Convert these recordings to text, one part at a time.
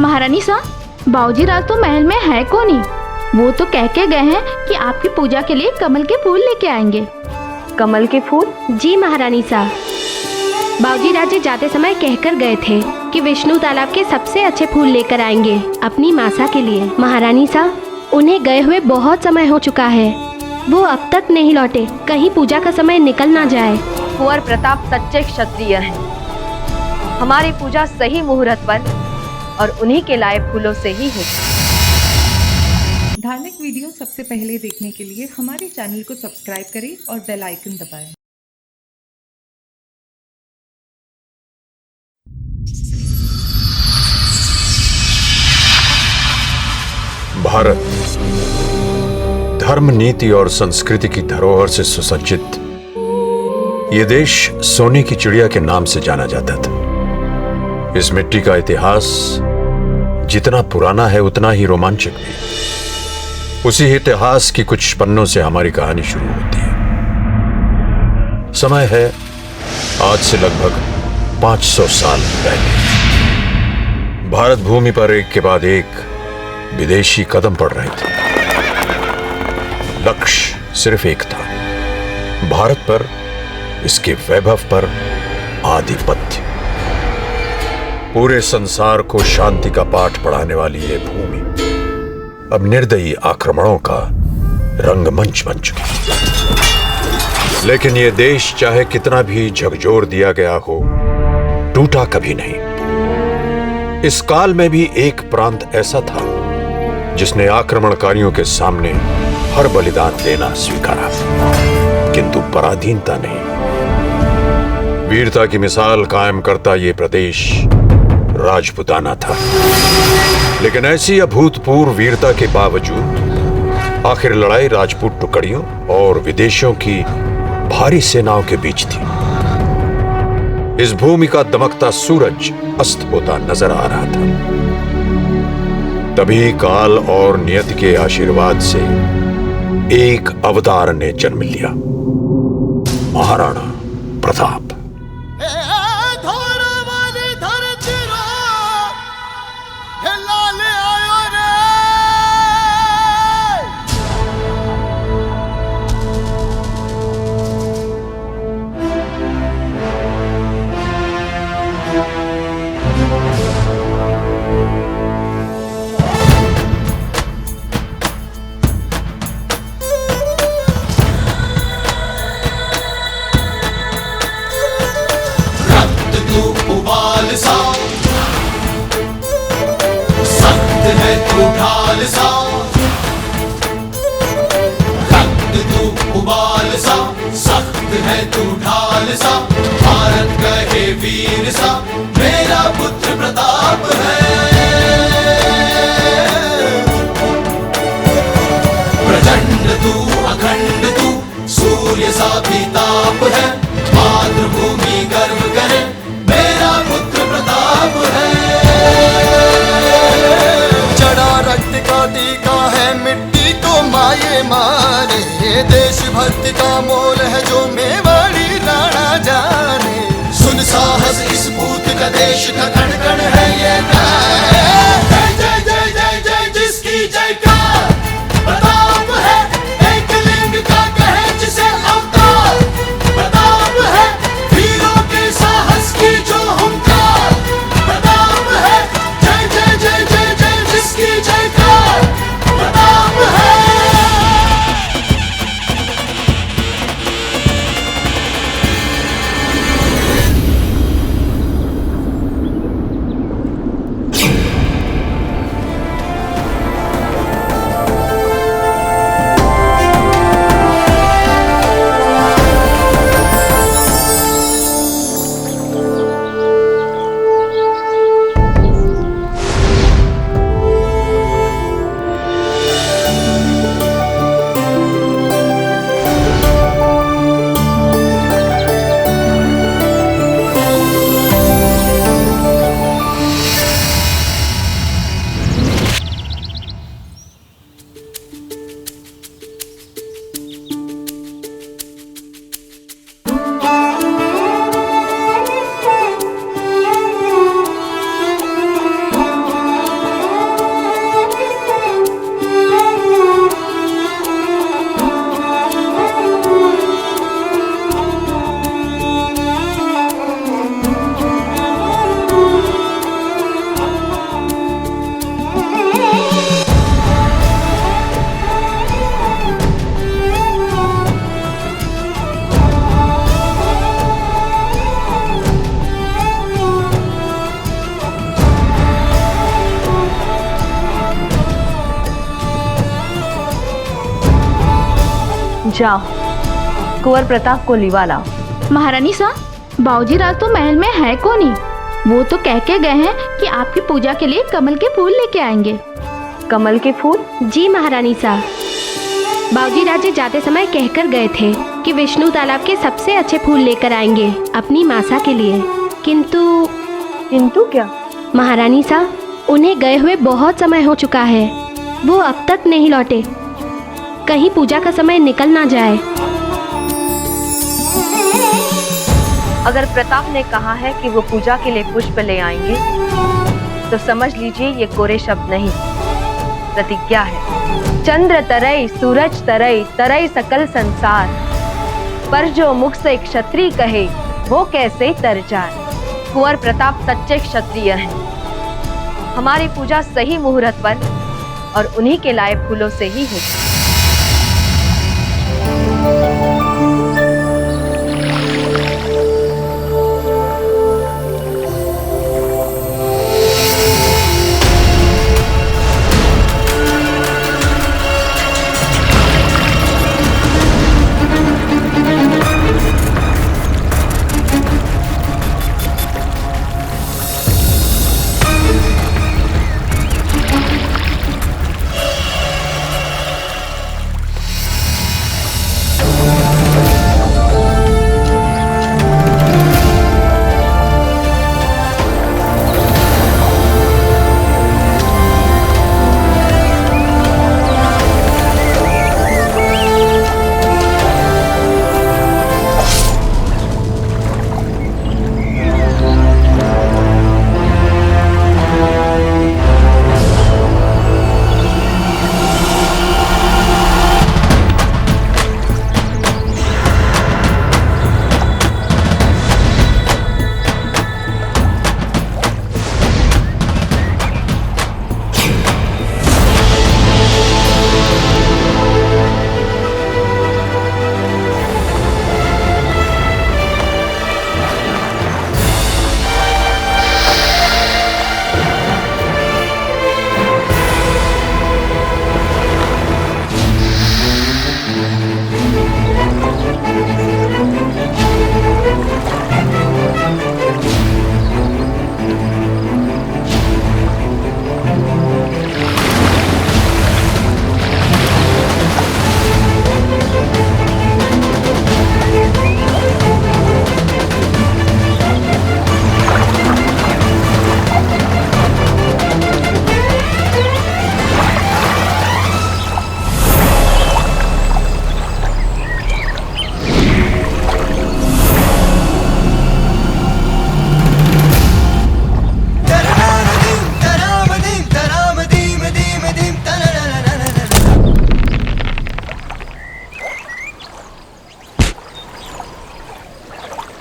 महारानी साहब, बाबूजी राज तो महल में है कौन ही। वो तो कह के गए हैं कि आपकी पूजा के लिए कमल के फूल लेके आएंगे। कमल के फूल? जी महारानी साहब, बाबूजी राजे जाते समय कहकर गए थे कि विष्णु तालाब के सबसे अच्छे फूल लेकर आएंगे अपनी मासा के लिए। महारानी साहब, उन्हें गए हुए बहुत समय हो चुका है, वो अब तक नहीं लौटे, कहीं पूजा का समय निकल ना जाए। कुंवर प्रताप सच्चे क्षत्रिय हैं। हमारी पूजा सही मुहूर्त पर और उन्हीं के लाए फूलों से ही होगी। धार्मिक वीडियो सबसे पहले देखने के लिए हमारे चैनल को सब्सक्राइब करें और बेल आइकन दबाएं। भारत धर्म, नीति और संस्कृति की धरोहर से सुसज्जित ये देश सोने की चिड़िया के नाम से जाना जाता था। इस मिट्टी का इतिहास जितना पुराना है उतना ही रोमांचक भी। उसी इतिहास की कुछ पन्नों से हमारी कहानी शुरू होती है। समय है आज से लगभग 500 साल पहले। भारत भूमि पर एक के बाद एक विदेशी कदम पड़ रहे थे। लक्ष्य सिर्फ एक था, भारत पर, इसके वैभव पर आधिपत्य। पूरे संसार को शांति का पाठ पढ़ाने वाली ये भूमि अब निर्दयी आक्रमणों का रंगमंच बन चुकी है। लेकिन ये देश चाहे कितना भी झकझोर दिया गया हो, टूटा कभी नहीं। इस काल में भी एक प्रांत ऐसा था जिसने आक्रमणकारियों के सामने हर बलिदान देना स्वीकारा, किंतु पराधीनता नहीं। वीरता की मिसाल कायम करता ये प्रदेश राजपुताना था। लेकिन ऐसी अभूतपूर्व वीरता के बावजूद आखिर लड़ाई राजपूत टुकड़ियों और विदेशियों की भारी सेनाओं के बीच थी। इस भूमि का दमकता सूरज अस्त होता नजर आ रहा था। तभी काल और नियति के आशीर्वाद से एक अवतार ने जन्म लिया, महाराणा प्रताप। भारत कहे वीर सा, मेरा पुत्र प्रताप है। प्रचंड तू, अखंड तू, सूर्य सा भी ताप है। मातृभूमि गर्व करे, मेरा पुत्र प्रताप है। चढ़ा रक्त का टीका है, मिट्टी को माये मारे। देशभक्ति का मोल है जो मेवाड़ी राणा जाने। सुन साहस इस पूत का, देश का कण कण है ये जय जय जय जय जय जिसकी जयकार प्रताप है। एक लिंग का कहे जिसे अवतार प्रताप है। वीरों के साहस की जो हुंकार प्रताप है। जय जय जय जय जय जिसकी जयकार प्रताप है। जाओ कुंवर प्रताप को लिवा लाओ। महारानी साहब, बाबूजी राज तो महल में है कौन ही। वो तो कह के गए हैं कि आपकी पूजा के लिए कमल के फूल लेके आएंगे। कमल के फूल? जी महारानी साहब, बाबूजी राजे जाते समय कहकर गए थे कि विष्णु तालाब के सबसे अच्छे फूल लेकर आएंगे अपनी मासा के लिए। किंतु क्या? महारानी साहब, उन्हें गए हुए बहुत समय हो चुका है। वो अब तक नहीं लौटे। कहीं पूजा का समय निकल ना जाए। अगर प्रताप ने कहा है कि वो पूजा के लिए पुष्प ले आएंगे तो समझ लीजिए ये कोरे शब्द नहीं, प्रतिज्ञा है। चंद्र तरई सूरज तरई तरई सकल संसार, पर जो मुख से क्षत्रिय कहे वो कैसे तर जाए। कुंवर प्रताप सच्चे क्षत्रिय हैं। हमारी पूजा सही मुहूर्त पर और उन्हीं के लाए फूलों से ही होगी।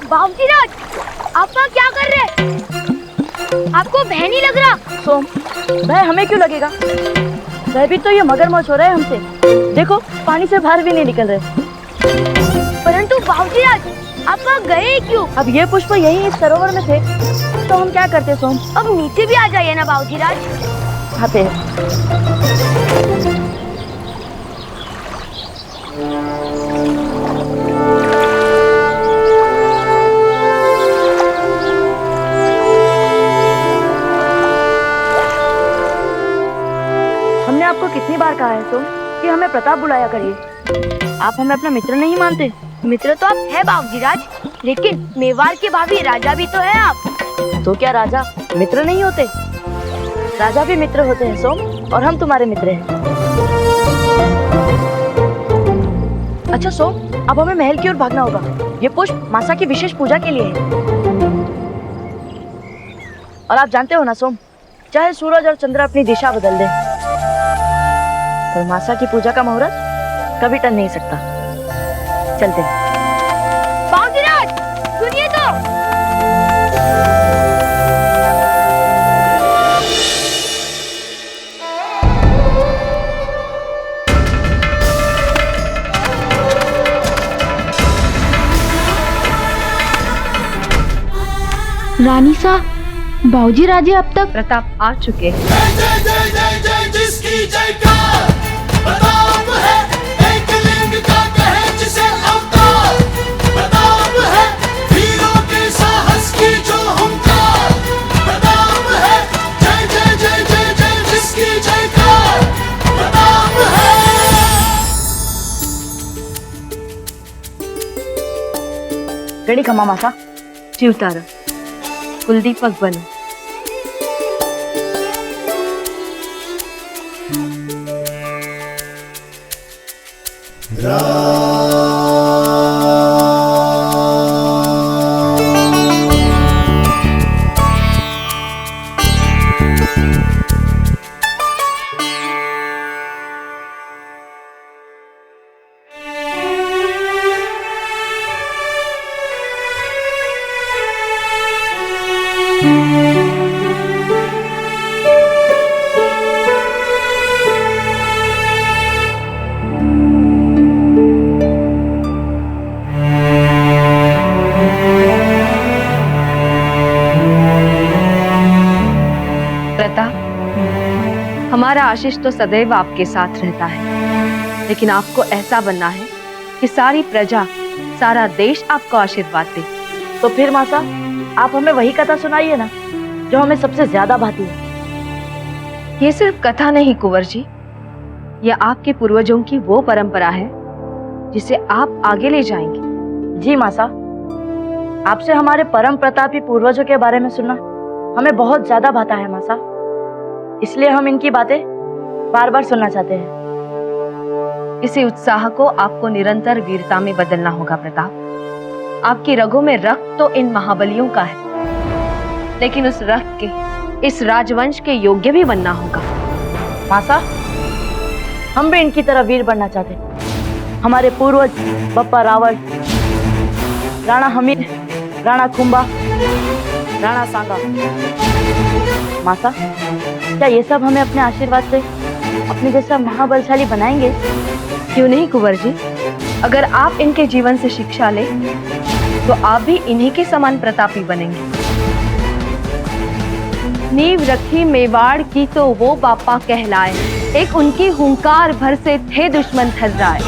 बाबूजी राज, आप वहाँ क्या कर रहे हैं? आपको भय नहीं लग रहा? सोम, भय हमें क्यों लगेगा? भय भी तो ये मगरमच्छ हो रहे हैं हमसे। देखो, पानी से बाहर भी नहीं निकल रहे। परंतु बाबूजी राज, आप वहाँ गए क्यों? अब ये पुष्प यही इस सरोवर में थे, तो हम क्या करते सोम? अब नीचे भी आ जाइए ना बाबूजी राज। आते हैं। हमने आपको कितनी बार कहा है सोम कि हमें प्रताप बुलाया करिए। आप हमें अपना मित्र नहीं मानते। मित्र तो आप है बाबूजी राज, लेकिन मेवाड़ के भावी राजा भी तो है आप। तो क्या राजा मित्र नहीं होते? राजा भी मित्र होते हैं सोम, और हम तुम्हारे मित्र हैं। अच्छा सोम, अब हमें महल की ओर भागना होगा। ये पुष्प मासा की विशेष पूजा के लिए है। और आप जानते हो ना सोम, चाहे सूरज और चंद्र अपनी दिशा बदल दे, पर मासा की पूजा का मुहूर्त कभी टल नहीं सकता। चलते हैं। बाबूजी राज, सुनिए तो। रानी साहब, बाबूजी राजे अब तक प्रताप आ चुके हैं। जय जय जय जय जय जिसकी जयकार, प्रताप है एक लिंग का कहना। गणी खमा मासा। जीवतारा कुलदीपक बनो। हमारा आशीष तो सदैव आपके साथ रहता है, लेकिन आपको ऐसा बनना है कि सारी प्रजा, सारा देश आपको आशीर्वाद दे। तो फिर मासा, आप हमें वही कथा सुनाइए ना जो हमें सबसे ज्यादा भाती है। ये सिर्फ कथा नहीं कुंवर जी, यह आपके पूर्वजों की वो परंपरा है जिसे आप आगे ले जाएंगे। जी मासा, आपसे हमारे परम प्रतापी पूर्वजों के बारे में सुनना हमें बहुत ज्यादा भाता है मासा, इसलिए हम इनकी बातें बार बार सुनना चाहते हैं। इसी उत्साह को आपको निरंतर वीरता में बदलना होगा प्रताप। आपकी रगों में रक्त तो इन महाबलियों का है, लेकिन उस रक्त के, इस राजवंश के योग्य भी बनना होगा। मासा, हम भी इनकी तरह वीर बनना चाहते हैं। हमारे पूर्वज बप्पा रावल, राणा हमीर, राणा कुंभा, राणा सांगा। मासा, क्या ये सब हमें अपने आशीर्वाद से अपने जैसा महाबलशाली बनाएंगे? क्यों नहीं कुंवर जी, अगर आप इनके जीवन से शिक्षा ले तो आप भी इन्हीं के समान प्रतापी बनेंगे। नींव रखी मेवाड़ की तो वो बापा कहलाए, एक उनकी हुंकार भर से थे दुश्मन थर्राए।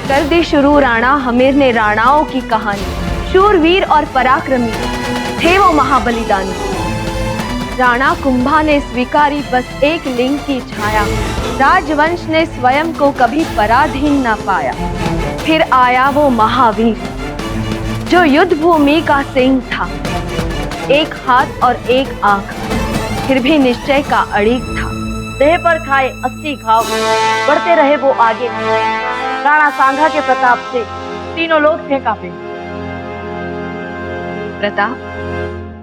कर दी शुरू राणा हमीर ने राणाओं की कहानी, शूरवीर और पराक्रमी थे वो महाबलिदानी। राणा कुंभा ने स्वीकारी बस एक लिंग की छाया, राजवंश ने स्वयं को कभी पराधीन न पाया। फिर आया वो महावीर जो युद्ध भूमि का सिंह था, एक हाथ और एक आंख, फिर भी निश्चय का अड़िग था। देह पर खाए 80 घाव, बढ़ते रहे वो आगे। राणा सांगा के प्रताप से तीनों लोग थे कांपे। प्रताप,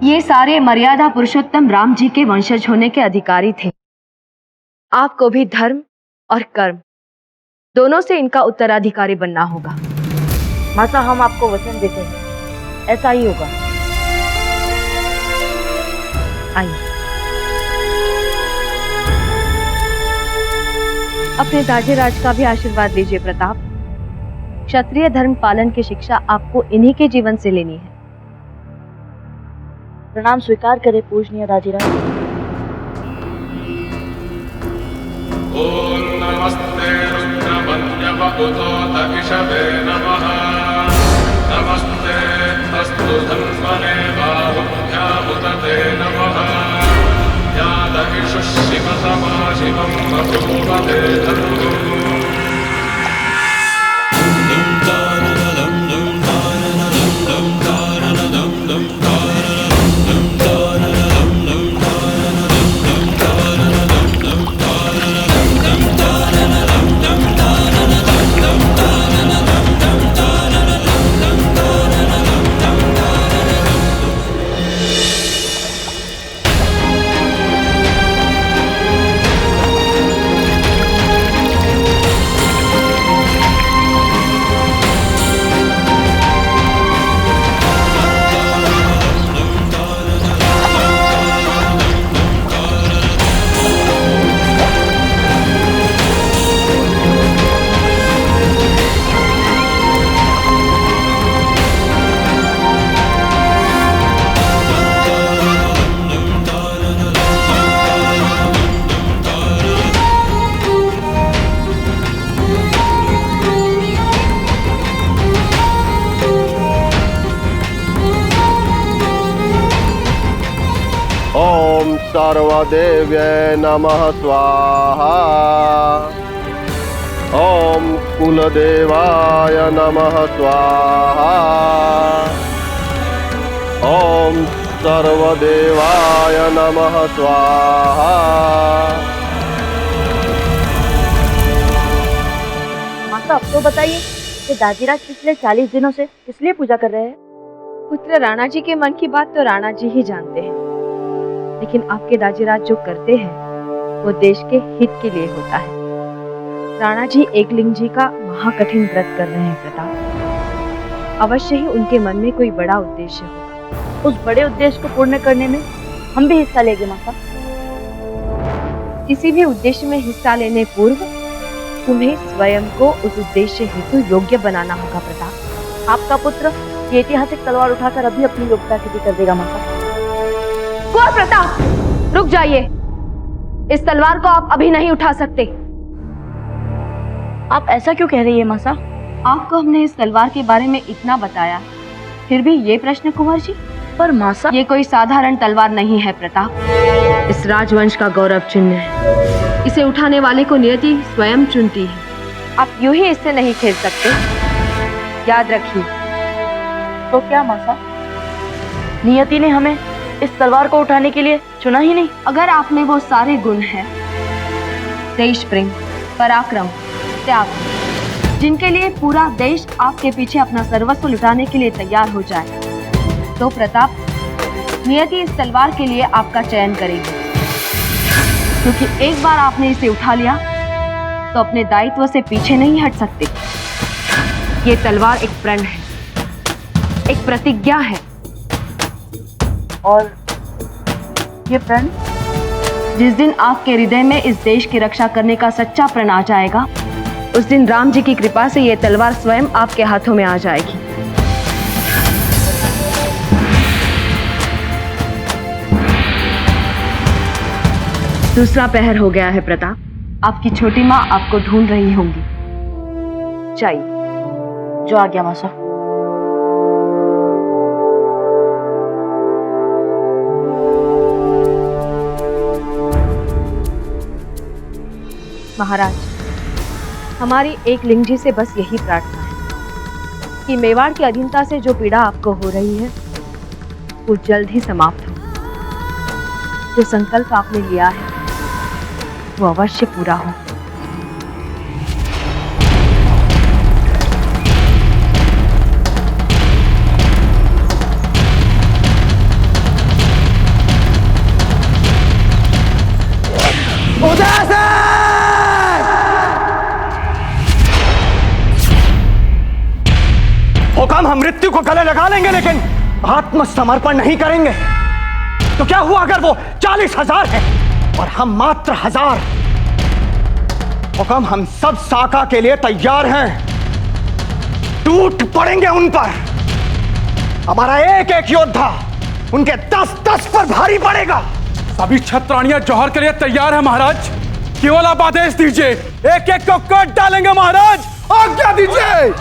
ये सारे मर्यादा पुरुषोत्तम राम जी के वंशज होने के अधिकारी थे। आपको भी धर्म और कर्म दोनों से इनका उत्तराधिकारी बनना होगा। मासा, हम आपको वचन देते हैं, ऐसा ही होगा। आइए, अपने दाजेराज का भी आशीर्वाद लीजिए प्रताप। क्षत्रिय धर्म पालन की शिक्षा आपको इन्हीं के जीवन से लेनी है। प्रणाम स्वीकार करे पूजनीय दाजीराज। ओम नमस्ते रुद्रवन्द्यवपुतोतविषवे नमः। नमस्ते अस्तु धन्वने बाहुभ्यामुदते नमः। यादविषुशिवतमा शिवं बभूवते धनुः। सर्वदेव्यै नमः स्वाहा। ओम कुलदेवाय नमः स्वाहा। ओम सर्वदेवाय नमः स्वाहा। माता अब तो बताइए कि दादीराज पिछले 40 दिनों से किस लिए पूजा कर रहे हैं? पुत्र राणा जी के मन की बात तो राणा जी ही जानते हैं, लेकिन आपके दाजीराज जो करते हैं वो देश के हित के लिए होता है। राणा जी एकलिंग जी का महाकठिन व्रत कर रहे हैं प्रताप। अवश्य ही उनके मन में कोई बड़ा उद्देश्य होगा। उस बड़े उद्देश्य को पूर्ण करने में हम भी हिस्सा लेंगे माता। किसी भी उद्देश्य में हिस्सा लेने पूर्व तुम्हें स्वयं को उस उद्देश्य हेतु योग्य बनाना होगा प्रताप। आपका पुत्र ये ऐतिहासिक तलवार उठाकर अभी अपनी योग्यता सिद्ध कर देगा माता। कुंवर प्रताप, रुक जाइए। इस तलवार को आप अभी नहीं उठा सकते। आप ऐसा क्यों कह रही है माता? आपको हमने इस तलवार के बारे में इतना बताया, फिर भी ये प्रश्न कुंवर जी? पर मासा, ये कोई साधारण तलवार नहीं है प्रताप। इस राजवंश का गौरव चिन्ह है। इसे उठाने वाले को नियति स्वयं चुनती है। आप यूं ही इससे नहीं खेल सकते, याद रखिए। तो क्या मासा, नियति ने हमें इस तलवार को उठाने के लिए चुना ही नहीं? अगर आप में वो सारे गुण हैं, देश प्रेम, पराक्रम, त्याग, जिनके लिए पूरा देश आपके पीछे अपना सर्वस्व लुटाने के लिए तैयार हो जाए, तो प्रताप, नियति इस तलवार के लिए आपका चयन करेगी। क्योंकि एक बार आपने इसे उठा लिया तो अपने दायित्व से पीछे नहीं हट सकते। ये तलवार एक प्रण है, एक प्रतिज्ञा है। और ये प्रण? जिस दिन आपके हृदय में इस देश की रक्षा करने का सच्चा प्रण आ जाएगा, उस दिन राम जी की कृपा से ये तलवार स्वयं आपके हाथों में आ जाएगी। दूसरा पहर हो गया है प्रताप। आपकी छोटी माँ आपको ढूंढ रही होंगी। जाइए। जो आ गया मासा। महाराज, हमारी एक लिंग जी से बस यही प्रार्थना है कि मेवाड़ की अधीनता से जो पीड़ा आपको हो रही है वो जल्द ही समाप्त हो। जो संकल्प आपने लिया है वो अवश्य पूरा हो। हुक्म, हम मृत्यु को गले लगा लेंगे लेकिन आत्मसमर्पण नहीं करेंगे। तो क्या हुआ अगर वो 40,000 है और हम मात्र 1000? हुक्म, हम सब साका के लिए तैयार हैं। टूट पड़ेंगे उन पर। हमारा एक एक योद्धा उनके 10-10 पर भारी पड़ेगा। सभी छत्राणियां जौहर के लिए तैयार है महाराज। केवल आप आदेश दीजिए, एक एक को काट डालेंगे महाराज। आज्ञा दीजिए।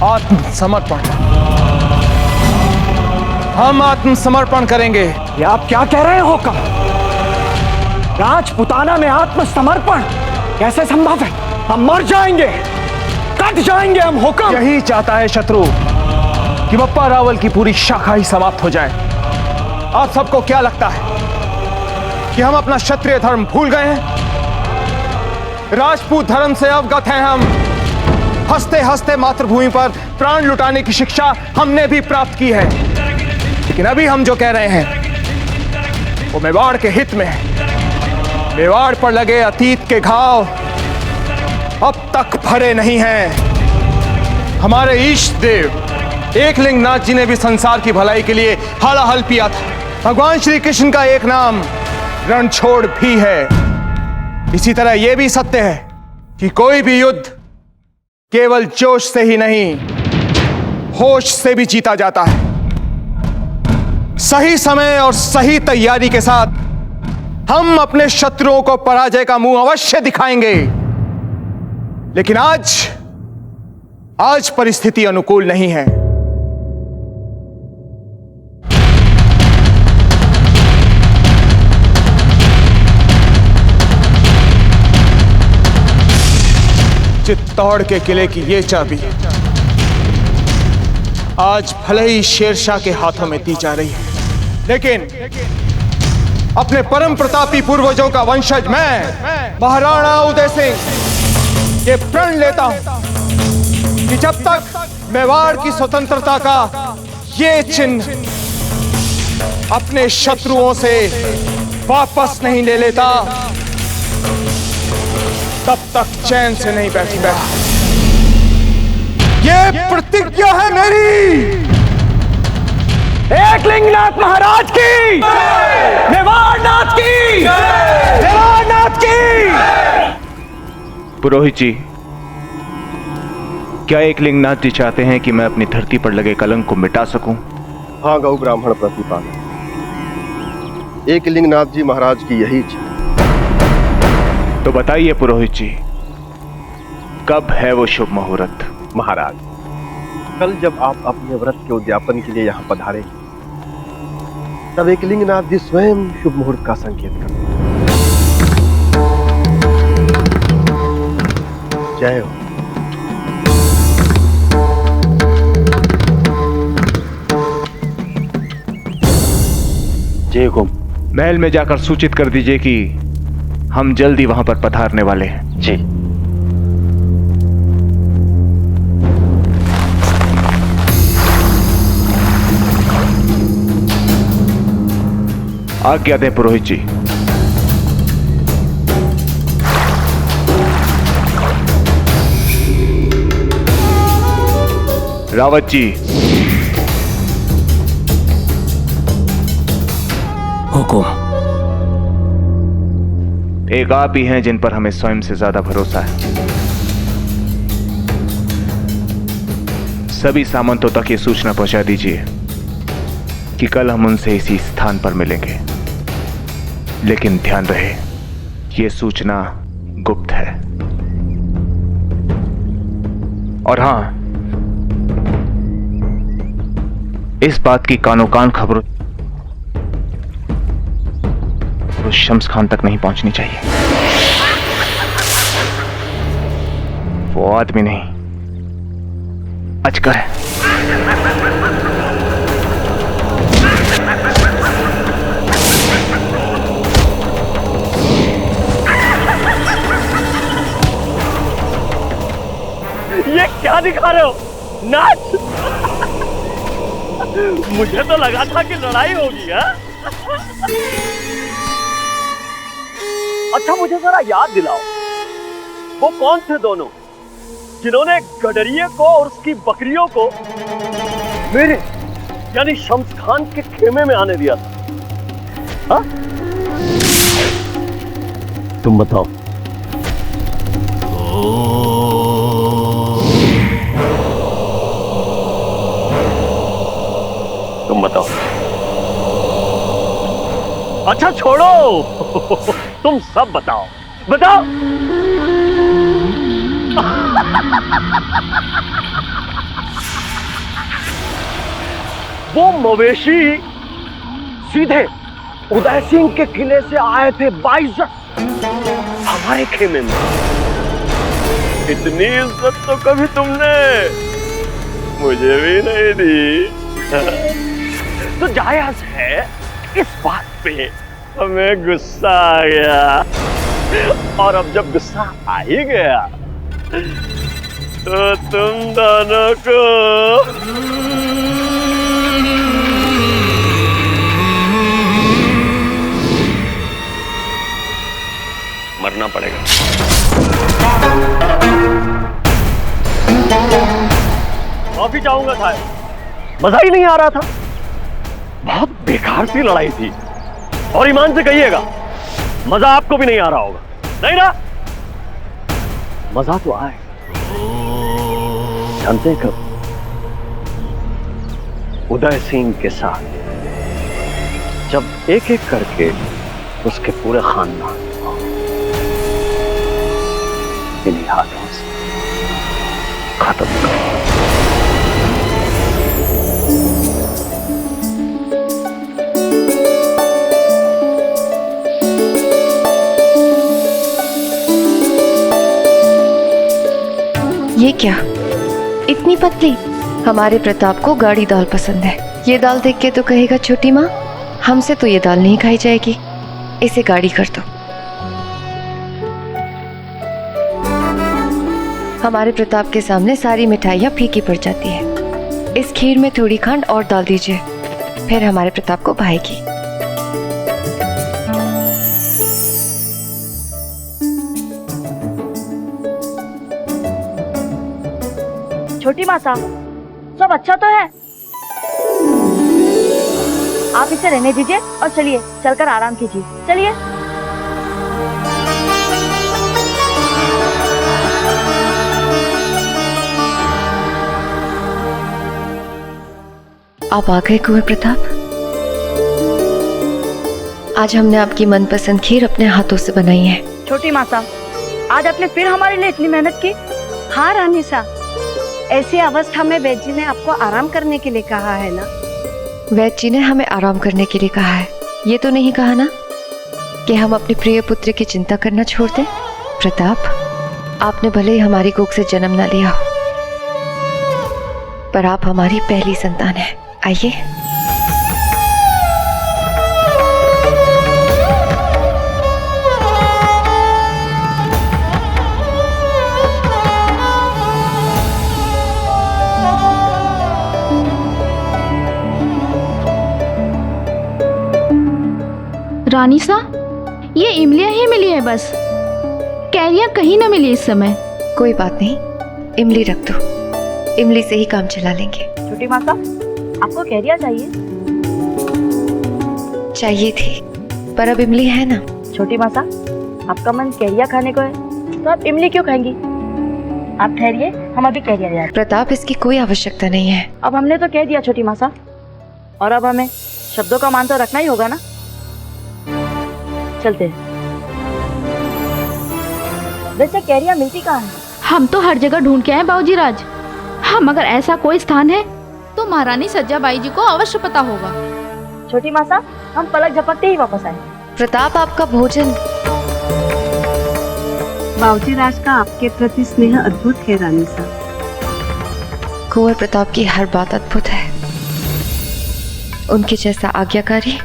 आत्मसमर्पण। हम आत्मसमर्पण करेंगे। ये आप क्या कह रहे हो? का राजपुताना में आत्मसमर्पण कैसे संभव है? हम मर जाएंगे, कट जाएंगे हम। हुक्म, यही चाहता है शत्रु कि बप्पा रावल की पूरी शाखा ही समाप्त हो जाए। आप सबको क्या लगता है कि हम अपना क्षत्रिय धर्म भूल गए हैं? राजपूत धर्म से अवगत हैं हम। हंसते हंसते मातृभूमि पर प्राण लुटाने की शिक्षा हमने भी प्राप्त की है। लेकिन अभी हम जो कह रहे हैं वो मेवाड़ के हित में है। मेवाड़ पर लगे अतीत के घाव अब तक भरे नहीं हैं। हमारे ईष्ट देव एकलिंग नाथ जी ने भी संसार की भलाई के लिए हलाहल पिया था। भगवान श्री कृष्ण का एक नाम रणछोड़ भी है। इसी तरह यह भी सत्य है कि कोई भी युद्ध केवल जोश से ही नहीं, होश से भी जीता जाता है। सही समय और सही तैयारी के साथ हम अपने शत्रुओं को पराजय का मुंह अवश्य दिखाएंगे। लेकिन आज परिस्थिति अनुकूल नहीं है। चित्तौड़ के किले की ये चाबी आज भले ही शेरशाह के हाथों में दी जा रही है, लेकिन अपने परम प्रतापी पूर्वजों का वंशज मैं महाराणा उदय सिंह ये प्रण लेता हूं कि जब तक मेवाड़ की स्वतंत्रता का ये चिन्ह अपने शत्रुओं से वापस नहीं ले लेता, तब तक चैन से नहीं बैठूंगा। ये प्रतिज्ञा है मेरी। एकलिंगनाथ महाराज की, मेवाड़नाथ की, मेवाड़नाथ की। पुरोहित जी, क्या एकलिंगनाथ जी चाहते हैं कि मैं अपनी धरती पर लगे कलंक को मिटा सकूं? हाँ गौ ब्राह्मण प्रतिपाल, एकलिंगनाथ जी महाराज की यही इच्छा। तो बताइए पुरोहित जी, कब है वो शुभ मुहूर्त? महाराज, कल जब आप अपने व्रत के उद्यापन के लिए यहाँ पधारे, तब एकलिंगनाथ जी स्वयं शुभ मुहूर्त का संकेत कर। जय हो। जय हो। महल में जाकर सूचित कर दीजिए कि हम जल्दी वहां पर पधारने वाले हैं। जी। आज्ञा दें पुरोहित जी। रावत जी। हुकुम। एक आप ही हैं जिन पर हमें स्वयं से ज्यादा भरोसा है। सभी सामंतों तक ये सूचना पहुंचा दीजिए कि कल हम उनसे इसी स्थान पर मिलेंगे, लेकिन ध्यान रहे ये सूचना गुप्त है। और हां, इस बात की कानो कान खबर तो शम्स खान तक नहीं पहुंचनी चाहिए। वो आदमी नहीं, अजगर है। ये क्या दिखा रहे हो? नाच। मुझे तो लगा था कि लड़ाई होगी। अच्छा, मुझे जरा याद दिलाओ, वो कौन थे दोनों जिन्होंने गडरिये को और उसकी बकरियों को मेरे यानी शम्स खान के खेमे में आने दिया था? हा? तुम बताओ। तुम बताओ। अच्छा छोड़ो, तुम सब बताओ, बताओ। वो मवेशी सीधे उदय सिंह के किले से आए थे 22 हमारे खेमे में। इतनी इज्जत तो कभी तुमने मुझे भी नहीं दी। तो जायज है इस बात पे हमें गुस्सा आ गया, और अब जब गुस्सा आ ही गया तो तुम दोनों को मरना पड़ेगा। माफी चाहूंगा साहब, मजा ही नहीं आ रहा था। बहुत बेकार सी लड़ाई थी। और ईमान से कहिएगा, मजा आपको भी नहीं आ रहा होगा, नहीं ना? मजा तो आए। जानते हैं कब? उदय सिंह के साथ, जब एक एक करके उसके पूरे खानदान इन्हीं हाथों से खत्म कर। ये क्या, इतनी पतली? हमारे प्रताप को गाढ़ी दाल पसंद है। ये दाल देख के तो कहेगा छोटी माँ, हमसे तो ये दाल नहीं खाई जाएगी, इसे गाढ़ी कर दो। हमारे प्रताप के सामने सारी मिठाइयाँ फीकी पड़ जाती है। इस खीर में थोड़ी खंड और डाल दीजिए, फिर हमारे प्रताप को भाएगी। छोटी माता, सब अच्छा तो है? आप इसे रहने दीजिए और चलिए, चलकर आराम कीजिए। चलिए। आप आ गए कुंवर प्रताप। आज हमने आपकी मनपसंद खीर अपने हाथों से बनाई है। छोटी माता, आज आपने फिर हमारे लिए इतनी मेहनत की। हाँ रानी साहब, ऐसी अवस्था में वैद्य जी ने आपको आराम करने के लिए कहा है ना? वैद्य जी ने हमें आराम करने के लिए कहा है, ये तो नहीं कहा ना कि हम अपने प्रिय पुत्र की चिंता करना छोड़ दें। प्रताप, आपने भले ही हमारी कोख से जन्म न लिया हो, पर आप हमारी पहली संतान है। आइए। रानी सा, ये इमलियां ही मिली है बस, कैरियां कहीं न मिली इस समय। कोई बात नहीं, इमली रख दो, इमली से ही काम चला लेंगे। छोटी माता, आपको कैरिया चाहिए? चाहिए थी, पर अब इमली है ना। छोटी माता, आपका मन कैरिया खाने को है तो आप इमली क्यों खाएंगी? आप ठहरिए, हम अभी कैरिया ले आते हैं। प्रताप, इसकी कोई आवश्यकता नहीं है। अब हमने तो कह दिया छोटी माता, और अब हमें शब्दों का मान तो रखना ही होगा ना। चलते हैं। वैसे कैरिया मिलती कहाँ है? हम तो हर जगह ढूंढ के आए बाबूजी राज। हम अगर ऐसा कोई स्थान है तो महारानी सज्जाबाई जी को अवश्य पता होगा। छोटी माता, हम पलक झपकते ही वापस आए। प्रताप, आपका भोजन। बाबूजी राज का आपके प्रति स्नेह अद्भुत है रानी साहब। कुंवर प्रताप की हर बात अद्भुत है। उनके जैसा आज्ञाकारी,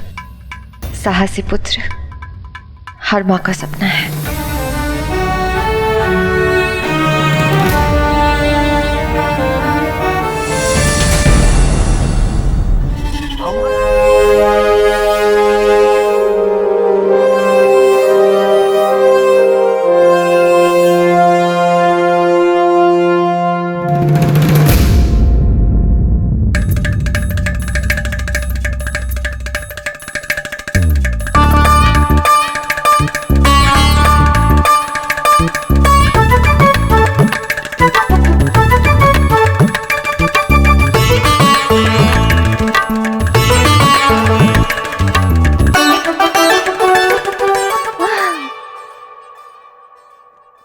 साहसी पुत्र हर माँ का सपना है।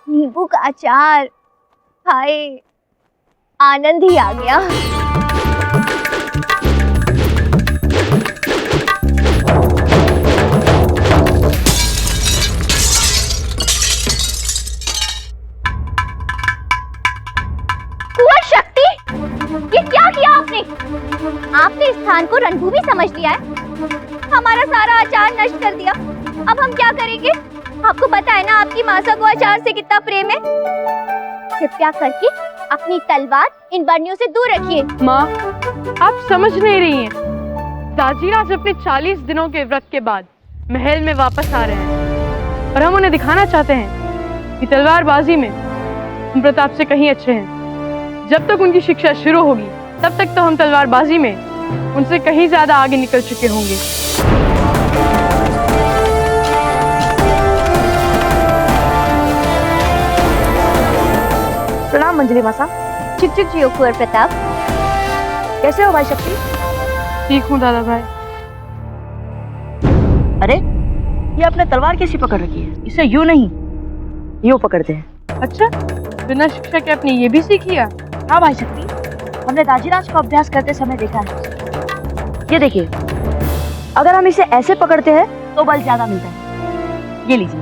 नींबू का अचार, हाय आनंद ही आ गया। कुंवर शक्ति, ये क्या किया आपने? आपने इस स्थान को रणभूमि समझ लिया है, हमारा सारा अचार नष्ट कर दिया। अब हम क्या करेंगे? आपको पता है ना आपकी मासा को अचार से कितना प्रेम है। कृपया करके अपनी तलवार इन बरनियों से दूर रखिए। माँ, आप समझ नहीं रही हैं। दाजीराज अपने 40 दिनों के व्रत के बाद महल में वापस आ रहे हैं और हम उन्हें दिखाना चाहते हैं कि तलवारबाजी में हम प्रताप से कहीं अच्छे हैं। जब तक उनकी शिक्षा शुरू होगी तब तक तो हम तलवारबाजी में उनसे कहीं ज्यादा आगे निकल चुके होंगे। प्रणाम मंजली मासा। चुप चुप जियो कुंवर प्रताप। कैसे हो भाई शक्ति? ठीक हूँ दादा भाई। अरे ये आपने तलवार कैसी पकड़ रखी है? इसे यूं नहीं, यूं पकड़ते हैं। अच्छा, बिना शिक्षा के आपने ये भी सीख लिया? हाँ भाई शक्ति, हमने दाजीराज को अभ्यास करते समय देखा है। ये देखिए, अगर हम इसे ऐसे पकड़ते हैं तो बल ज्यादा मिलता है। ये लीजिए।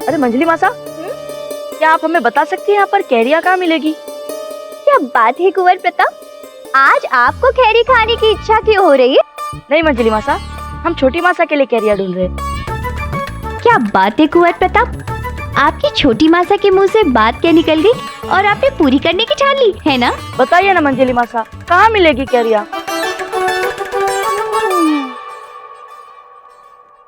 अरे मंजली मासा, क्या आप हमें बता सकती हैं यहाँ पर कैरिया कहाँ मिलेगी? क्या बात है कुंवर प्रताप, आज आपको कैरी खाने की इच्छा क्यों हो रही है? नहीं मंजली मासा, हम छोटी मासा के लिए कैरिया ढूंढ रहे हैं। क्या बात है कुंवर प्रताप, आपकी छोटी मासा के मुंह से बात क्या निकल गई और आपने पूरी करने की ठान ली है ना? बताइए ना मंजली मासा, कहाँ मिलेगी कैरिया?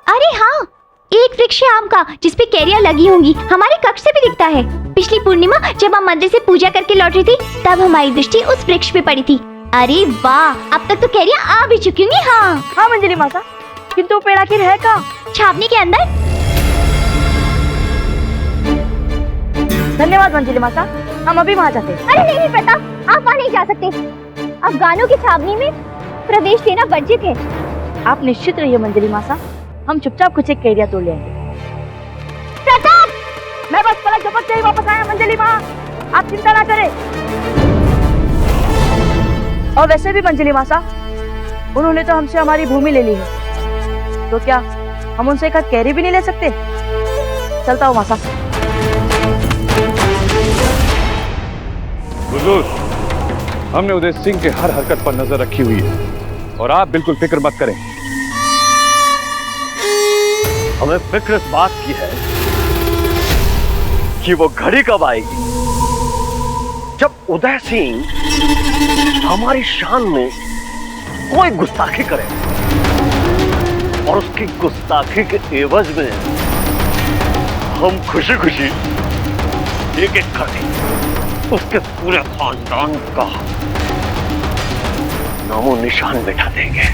अरे हाँ, एक वृक्ष है आम का जिसपे कैरिया लगी होंगी, हमारे कक्ष से भी दिखता है। पिछली पूर्णिमा जब हम मंदिर से पूजा करके लौट रही थी तब हमारी दृष्टि उस वृक्ष पे पड़ी थी। अरे वाह, अब तक तो कैरिया आ भी चुकी होंगी। हाँ हाँ मंजली मासा, किंतु पेड़ आखिर है कहाँ? छावनी के अंदर। धन्यवाद मंजली मासा, हम अभी वहाँ जाते हैं। अरे नहीं प्रताप, आप वहाँ नहीं जा सकते। अफगानों की छावनी में प्रवेश देना वर्जित है। आप निश्चित रहिए मंजली मासा, हम चुपचाप कुछ एक कैरिया तोड़ लेंगे। प्रताप, मैं बस पलक झपकते ही वापस आया मंजली माँ, आप चिंता ना करें। और वैसे भी मंजली मासा, उन्होंने तो हमसे हमारी भूमि ले ली है, तो क्या हम उनसे एक हाथ कैरी भी नहीं ले सकते? चलता हूँ मासा। हुजूर, हमने उदय सिंह के हर हरकत पर नजर रखी हुई है और आप बिल्कुल फिक्र मत करें। हमें फिक्र इस बात की है कि वो घड़ी कब आएगी जब उदय सिंह हमारी शान में कोई गुस्ताखी करे और उसकी गुस्ताखी के एवज में हम खुशी खुशी एक एक करके उसके पूरे खानदान का नामो निशान मिटा देंगे।